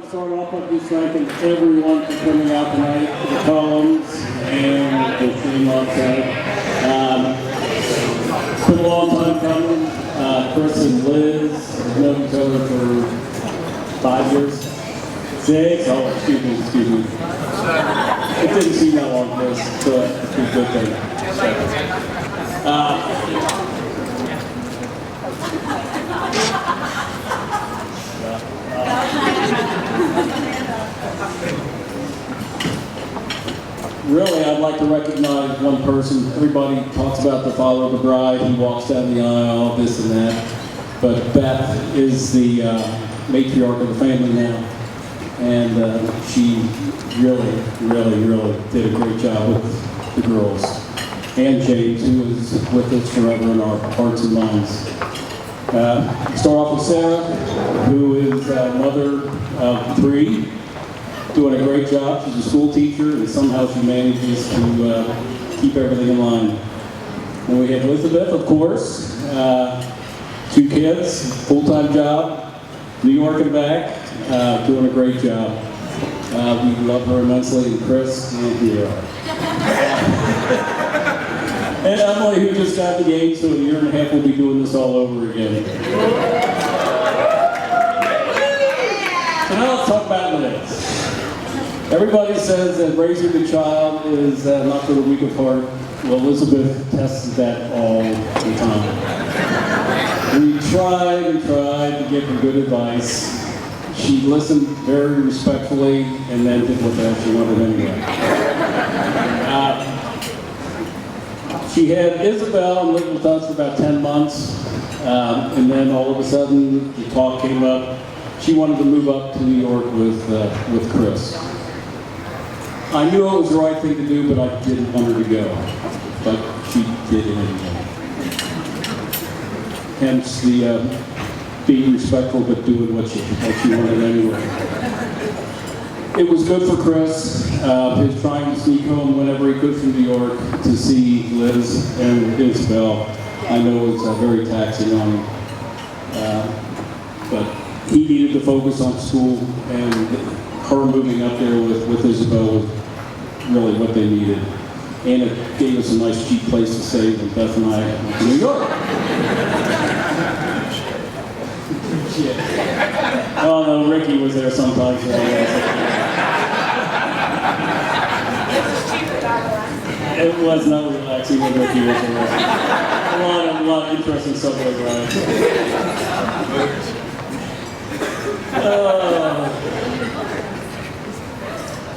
start off by just thanking everyone for coming out tonight for the columns and the theme outside. It's been a long time coming. Chris and Liz have known each other for 5 years. 6? Oh, excuse me. It didn't seem that long, Chris, so it's a good thing. Really, I'd like to recognize one person. Everybody talks about the father of the bride. He walks down the aisle, this and that. But Beth is the matriarch of the family now. And she really did a great job with the girls. And James, who is with us forever in our hearts and minds. Start off with Sarah, who is mother of 3. Doing a great job. She's a school teacher, and somehow she manages to keep everything in line. And we have Elizabeth, of course, 2 kids, full-time job, New York and back, doing a great job. We love her immensely, and Chris, and here. And Emily, who just got engaged, so in a year and a half we'll be doing this all over again. So now let's talk about Liz. Everybody says that raising a child is not for the weak of heart. Well, Elizabeth tests that all the time. We tried to give her good advice. She listened very respectfully and then did what the hell she wanted anyway. She had Isabel and lived with us for about 10 months. And then all of a sudden, the talk came up. She wanted to move up to New York with Chris. I knew it was the right thing to do, but I didn't want her to go. But she did it anyway. Hence the being respectful, but doing what she wanted anyway. It was good for Chris, his trying to sneak home whenever he could from New York to see Liz and Isabel. I know it's very taxing on him. But he needed to focus on school, and her moving up there with Isabel was really what they needed. And it gave us a nice cheap place to stay when Beth and I went to New York. Oh no, Ricky was there sometimes. It was not relaxing when Ricky was there. A lot of interesting subway rides.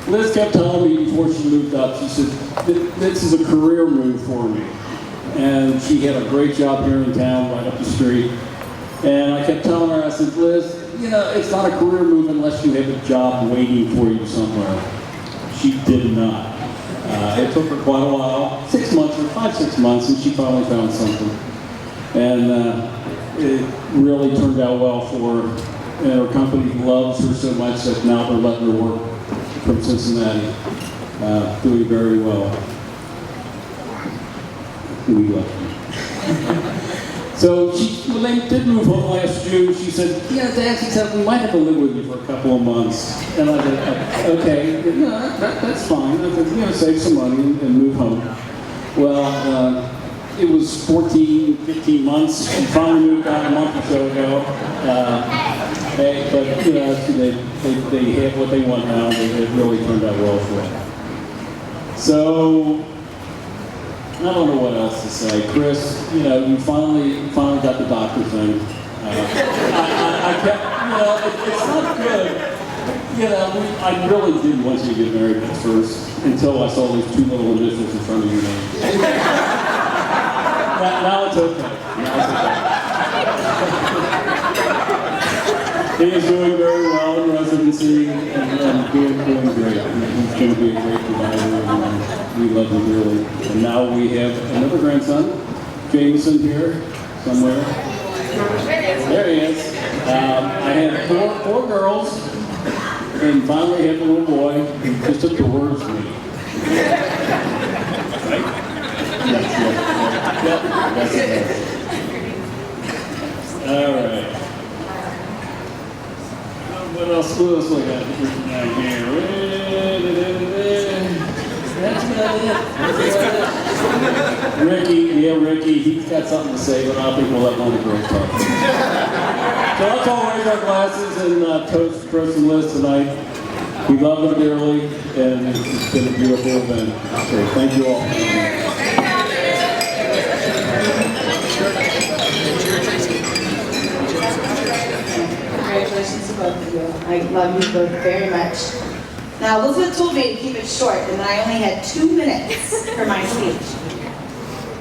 Liz kept telling me before she moved up, she said, this is a career move for me. And she had a great job here in town, right up the street. And I kept telling her, I said, Liz, it's not a career move unless you have a job waiting for you somewhere. She did not. It took her quite a while, 6 months or 5-6 months, and she finally found something. And it really turned out well for her. And her company loves her so much that now they're letting her work from Cincinnati, doing very well. We love her. So when they did move home last June, she said, Dad, she said, we might have to live with you for a couple of months. And I said, okay, that's fine. I said, save some money and move home. Well, it was 14, 15 months. She finally moved out a month or so ago. But they have what they want now. It really turned out well for them. So I don't know what else to say. Chris, you finally got the doctor thing. I kept, it's not good. I really didn't want you to get married at first until I saw these 2 little initials in front of your name. Now it's okay. He is doing very well in residency and doing great. He's going to be a great provider, and we love him dearly. And now we have another grandson, Jameson, here somewhere. There he is. I had four girls, and finally had a little boy who just adores me. Right? That's it. All right. What else we got written down here? Ricky, he's got something to say, but I don't think we'll let one of the girls talk. So let's all raise our glasses and toast Chris and Liz tonight. We love them dearly, and it's been a beautiful event. So thank you all. Congratulations to both of you. I love you both very much. Now, Elizabeth told me to keep it short, and that I only had 2 minutes for my speech.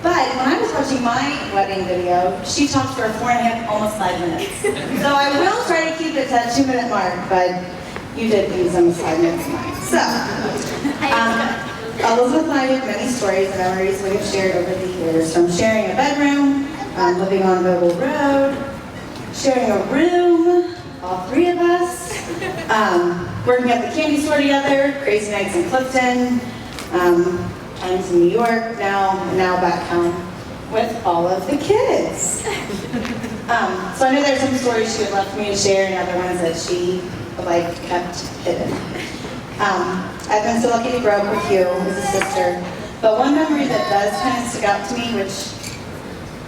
But when I was watching my wedding video, she talked for 4.5, almost 5 minutes. So I will try to keep it to that 2-minute mark, but you did use almost 5 minutes tonight. So, Elizabeth and I have many stories and memories we have shared over the years, from sharing a bedroom, living on Vogel Road, sharing a room, all 3 of us, working at the candy store together, crazy nights in Clifton, times in New York, now back home with all of the kids. So I know there's some stories she would love for me to share and other ones that she kept hidden. I've been so lucky to grow up with you as a sister, but one memory that does kind of stick out to me, which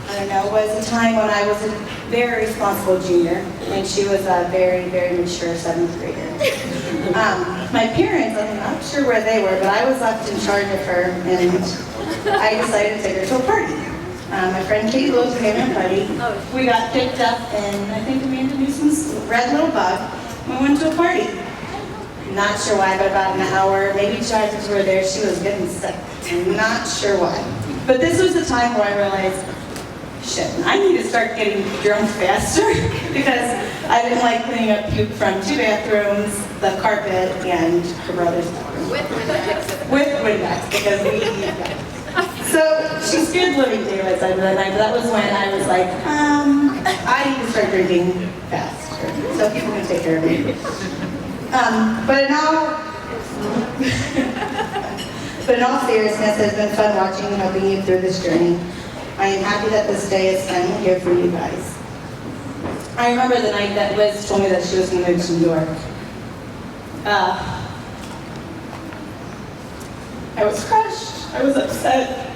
I don't know, was a time when I was a very responsible junior, and she was a very, very mature 7th grader. My parents, I'm not sure where they were, but I was left in charge of her, and I decided to take her to a party. My friend Katie Lewis was having a party. We got picked up in, I think, Amanda Newsom's red little bug. We went to a party. Not sure why, but about an hour, maybe 2 hours we were there, she was getting sick. I'm not sure why. But this was the time where I realized, shit, I need to start getting drunk faster because I didn't like cleaning up puke from 2 bathrooms, the carpet, and her brother's bathroom. With Windex, because we needed that. So she scared living daylights out of that night, but that was when I was like, I need to start drinking faster so people can take care of me. But in all seriousness, it's been fun watching and helping you through this journey. I am happy that this day is finally here for you guys. I remember the night that Liz told me that she was going to move to New York. I was crushed. I was upset.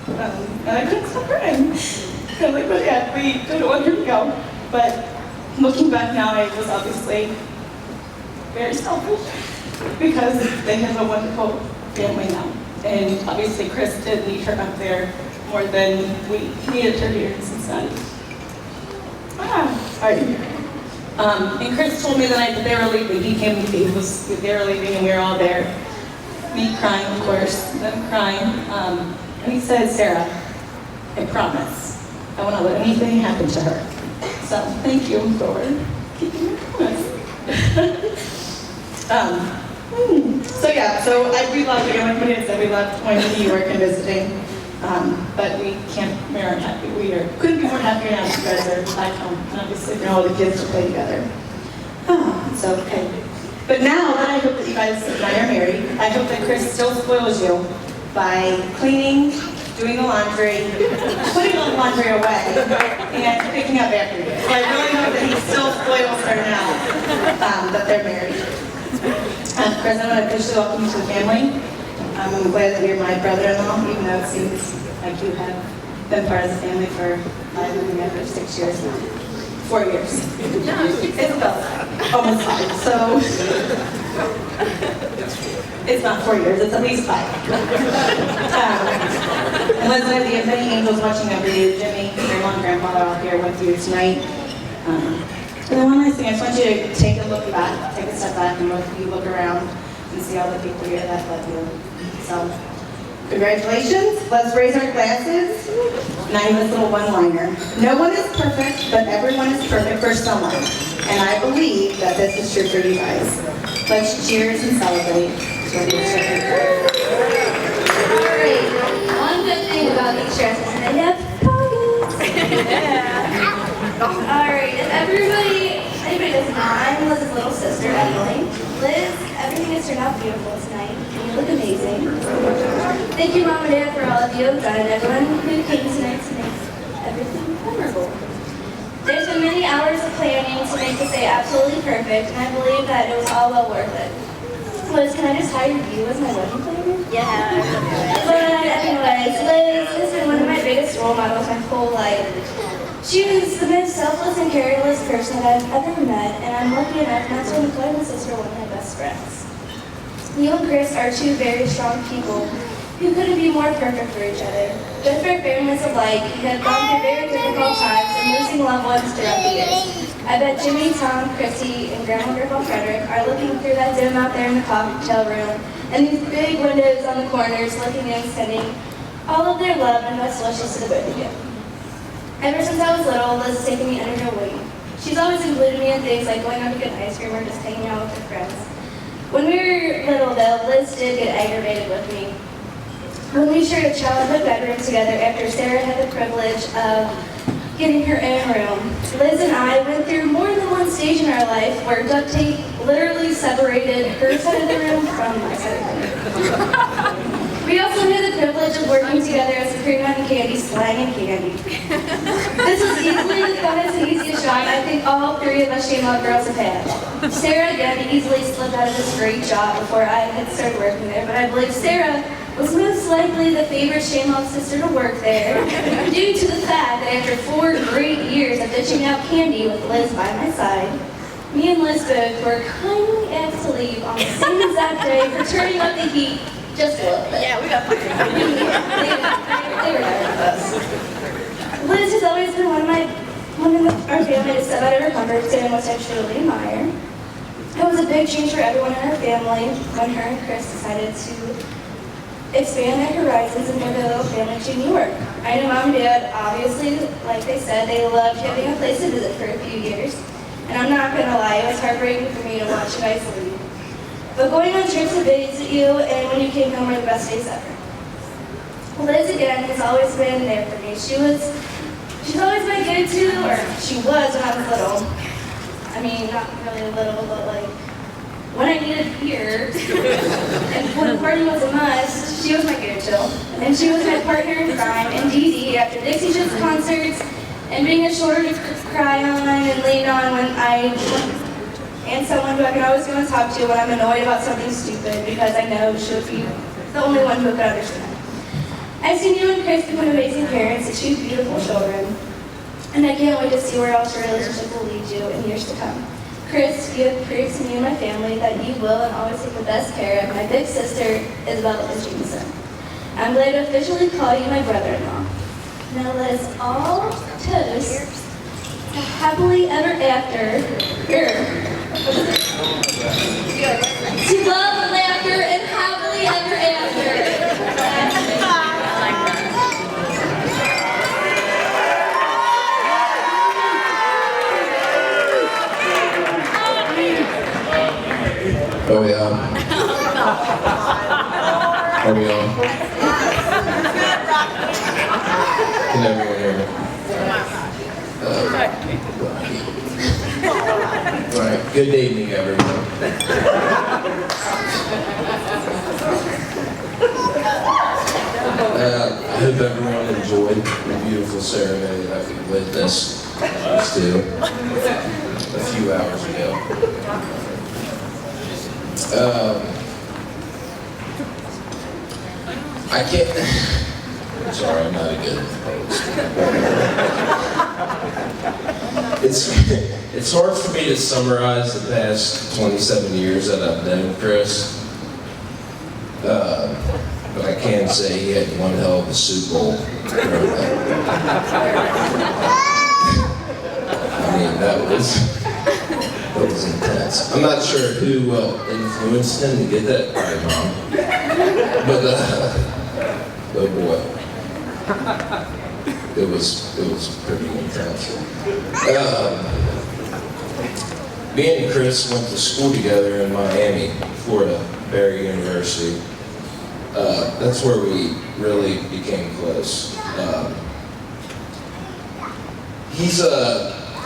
And I couldn't stop crying. Because but yeah, we didn't want her to go. But looking back now, I was obviously very selfish because they have a wonderful family now. And obviously Chris did need her up there more than we needed her here in Cincinnati. And Chris told me the night that they were leaving, they were leaving and we were all there. Me crying, of course, them crying. And he said, Sarah, I promise, I won't let anything happen to her. So thank you for keeping your promise. We loved, again, like Maria said, we loved going to New York and visiting. But we aren't happy. Couldn't be more happy now that you guys are back home. And obviously, all the kids to play together. It's okay. But now that I hope that you guys and I are married, I hope that Chris still spoils you by cleaning, doing the laundry, putting the laundry away, and picking up after you. So I really hope that he still spoils her now that they're married. Chris, I want to officially welcome you to the family. I'm glad that you're my brother-in-law, even though it seems like you have been part of the family for 6 years now. 4 years. It's about almost 5, so it's not 4 years, it's at least 5. And Leslie, you have many angels watching over you. Jimmy, your mom and grandfather are all here with you tonight. And then one last thing, I just want you to take a look back, take a step back and look around and see all the people here that love you. So, congratulations. Let's raise our glasses. And I have this little one-liner. No one is perfect, but everyone is perfect for someone. And I believe that this is true for you guys. Let's cheers and celebrate. Alright, one good thing about these dresses is they have pockets. Alright, and anybody doesn't know, I'm Liz's little sister, Emily. Liz, everything has turned out beautiful tonight. You look amazing. Thank you, Mom and Dad, for all of you have done, and everyone who came tonight to make everything memorable. There's been many hours of planning to make this day absolutely perfect, and I believe that it was all well worth it. Liz, can I just hire you as my wedding planner? Yeah. But anyways, Liz has been one of my biggest role models my whole life. She was the most selfless and careless person that I've ever met, and I'm lucky enough not to include my sister one of my best friends. You and Chris are two very strong people who couldn't be more perfect for each other. Both our families alike have gone through very difficult times and losing loved ones throughout the years. I bet Jimmy, Tom, Christy, and Grandma and Grandpa Frederick are looking through that dome out there in the cocktail room and these big windows on the corners looking in, sending all of their love and best wishes to the both of you. Ever since I was little, Liz has taken me under her wing. She's always included me in things like going out to get ice cream or just hanging out with her friends. When we were little, though, Liz did get aggravated with me. When we shared a childhood bedroom together after Sarah had the privilege of getting her own room, Liz and I went through more than one stage in our life where duct tape literally separated her side of the room from my side of the room. We also had the privilege of working together as a cream and candy slang and candy. This was easily the funnest and easiest job I think all three of us Shame girls have had. Sarah, again, easily slipped out of this great job before I had started working there, but I believe Sarah was most likely the favorite Shame sister to work there due to the fact that after 4 great years of dishing out candy with Liz by my side, me and Liz both were kindly asked to leave on the same exact day for turning up the heat just a little bit. Yeah, we got fired. They were there with us. Liz has always been one of our family to step out of her comfort zone, which I truly admire. It was a big change for everyone in our family when her and Chris decided to expand their horizons and move their little family to New York. I know Mom and Dad, obviously, like they said, they loved having a place to visit for a few years. And I'm not gonna lie, it was heartbreaking for me to watch you guys leave. But going on trips to visit you and when you came home were the best days ever. Liz, again, has always been there for me. She's always my go-to, or she was when I was little. I mean, not really little, but like, when I needed beer, and when partying was a must, she was my go-to. And she was my partner in crime and Dee Dee after Dixie Chicks concerts, and being a shoulder to cry on and lean on when and someone who I can always go and talk to when I'm annoyed about something stupid, because I know she would be the only one who could understand. I've seen you and Chris become amazing parents to 2 beautiful children, and I can't wait to see where else your relationship will lead you in years to come. Chris, you have proved to me and my family that you will and always take the best care of my big sister, Isabella and Jameson. I'm glad to officially call you my brother-in-law. Now let us all toast to happily ever after, to love, laughter, and happily ever after. Are we on? Are we on? Can everyone hear me? Alright, good evening everyone. I hope everyone enjoyed the beautiful ceremony that we witnessed a few hours ago. I can't. I'm sorry, I'm not a good host. It's hard for me to summarize the past 27 years that I've known Chris, but I can say he had one hell of a Super Bowl. I mean, that was intense. I'm not sure who influenced him to get that right, Mom. But oh boy, it was pretty intense. Me and Chris went to school together in Miami, Florida, Barry University. That's where we really became close.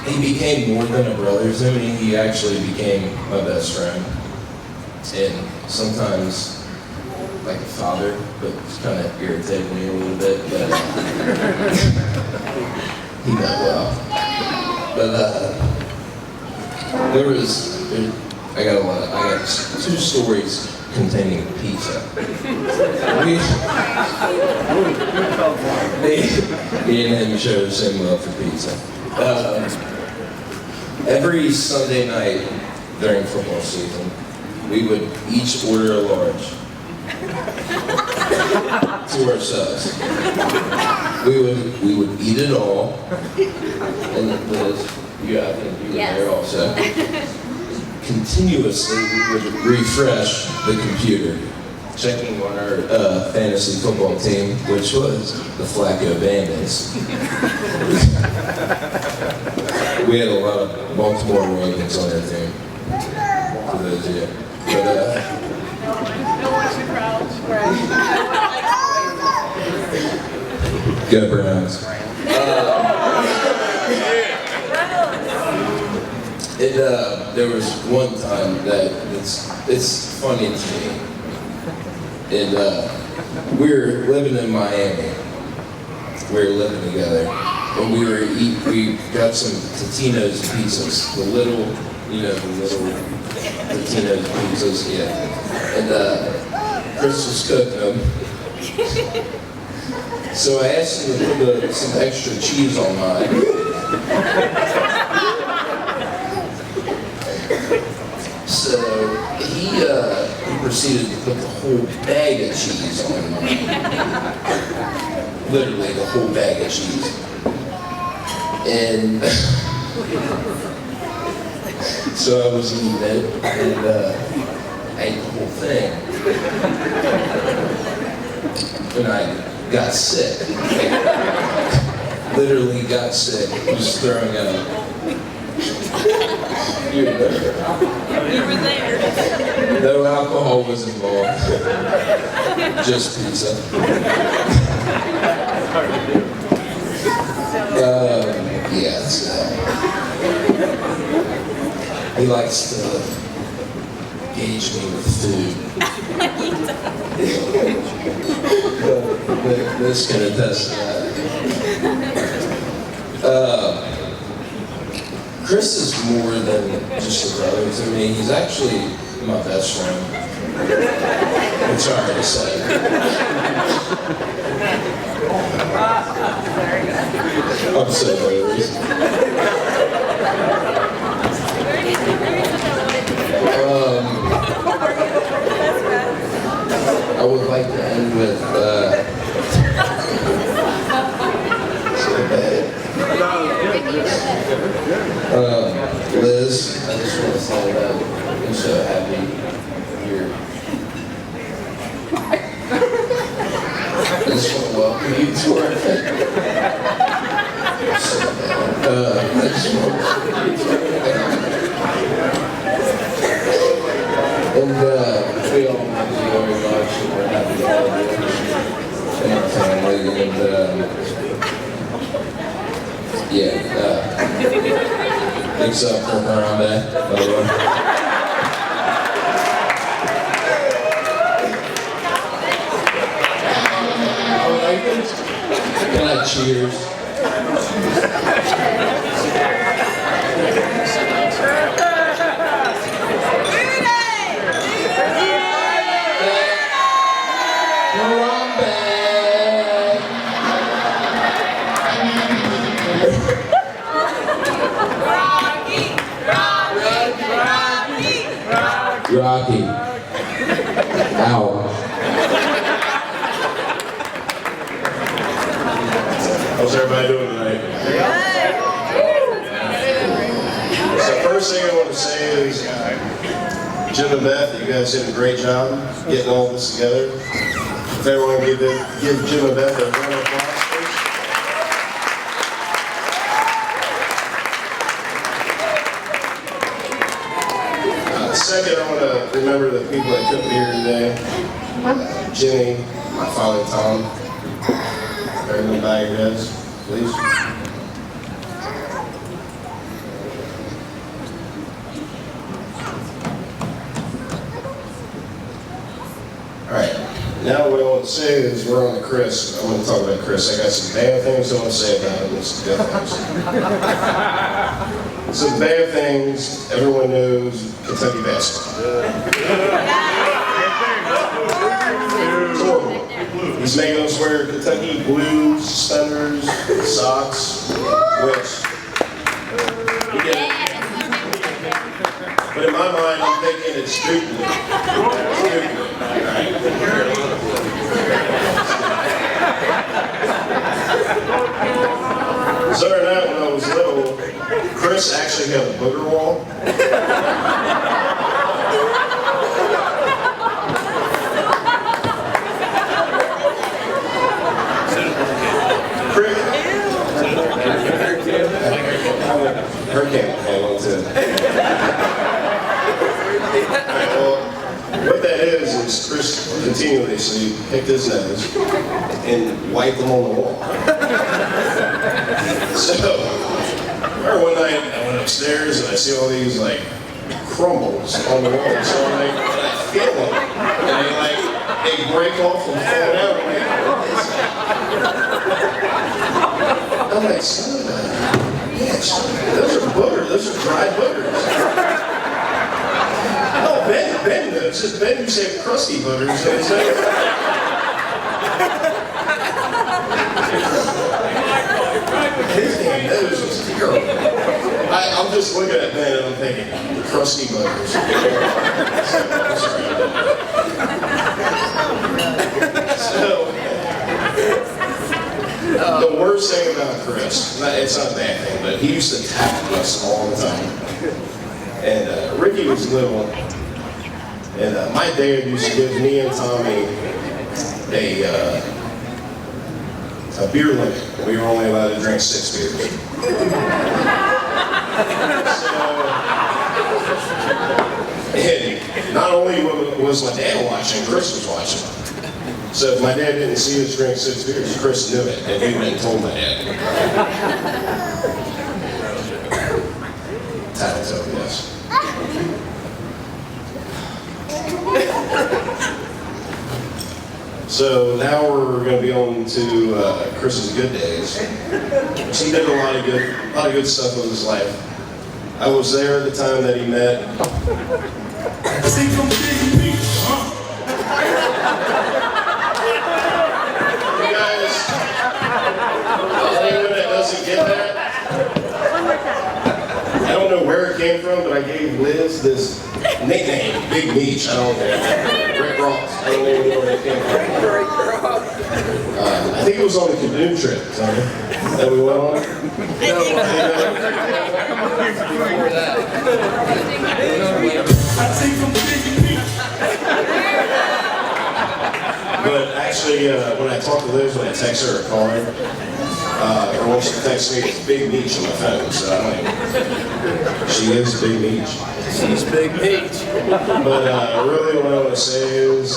He became more than a brother to me. He actually became my best friend. And sometimes, like a father, but it's kind of irritated me a little bit, but he meant well. But I got two stories containing pizza. Me and him share the same love for pizza. Every Sunday night during football season, we would each order a large to ourselves. We would eat it all, and I think you were there also. Continuously, we would refresh the computer, checking on our fantasy football team, which was the Flacco Bandits. We had a lot of Baltimore Ravens on our team, for those of you. But, go Browns. There was one time that it's funny to me. And we were living in Miami. We were living together, and we got some Totino's pizzas, the little Totino's pizzas, yeah. And Chris was cooking them. So I asked him to put some extra cheese on mine. So he proceeded to put the whole bag of cheese on mine. Literally the whole bag of cheese. And so I was eating it, and I ate the whole thing. And I got sick. Literally got sick. Just throwing up. You were there. No alcohol was involved. Just pizza. Yeah, so he likes to gauge me with food. This can attest to that. Chris is more than just a brother to me. He's actually my best friend. It's hard to say. I'm so hilarious. I would like to end with so bad. Liz, I just want to say that I'm so happy you're. I just want to welcome you to our family. So bad. I just want to welcome you to our family. And we all love you very much, and we're happy to have you in our family. And yeah, thanks for coming around there. Bye-bye. Can I cheers? Rocky. Ow. How's everybody doing tonight? So first thing I want to say is, Jim and Beth, you guys did a great job getting all this together. If everyone give Jim and Beth a round of applause, please. Second, I want to remember the people that took me here today. Jenny, my father Tom. Everyone bow your heads, please. All right. Now what I want to say is we're on to Chris. I'm going to talk about Chris. I got some bad things I want to say about him and some good things. So the bad things, everyone knows Kentucky basketball. It's horrible. He's making us wear Kentucky blue suspenders, socks, which we get it. But in my mind, I'm thinking it's stupid. So when I was little, Chris actually had a booger wall. Hurricane had one too. Alright, well, what that is Chris continuously picked his nose and wiped them on the wall. So, I remember one night I went upstairs and I see all these like crumbles on the wall. So I'm like, I feel them. And they break off and fall out. I'm like, son of a bitch. Those are boogers. Those are dry boogers. No, Ben knows. Ben used to have crusty boogers. His damn nose was terrible. I'm just looking at Ben and I'm thinking, crusty buggers. So, the worst thing about Chris, it's not a bad thing, but he used to tackle us all the time. And Ricky was little, and my dad used to give me and Tommy a beer limit. We were only allowed to drink 6 beers. And not only was my dad watching, Chris was watching. So if my dad didn't see us drink 6 beers, Chris knew it, and he went and told my dad. Tattletale, yes. So now we're going to be on to Chris's good days. He did a lot of good stuff with his life. I was there at the time that he met. You guys, anyone that doesn't get that, I don't know where it came from, but I gave Liz this nickname, Big Meech. I don't know. Rick Ross. I don't even know where it came from. I think it was on the canoe trip, Tony, that we went on. But actually, when I talk to Liz, when I text her or call her, or when she texts me, it's Big Meech on my phone, so I don't know. She is Big Meech. She's Big Meech. But really what I want to say is,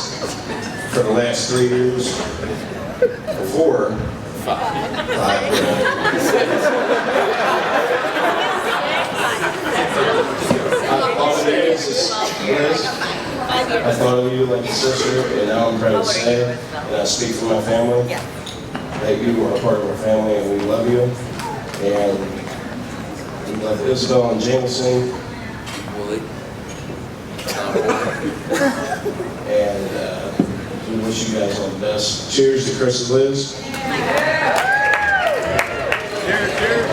for the last 3 years, or 4, 5, all the names is Liz. I thought of you like a sister, and now I'm proud to say, and I speak for my family, that you are a part of our family, and we love you. And we love Isabel and Jameson. And we wish you guys all the best. Cheers to Chris and Liz. Cheers, cheers.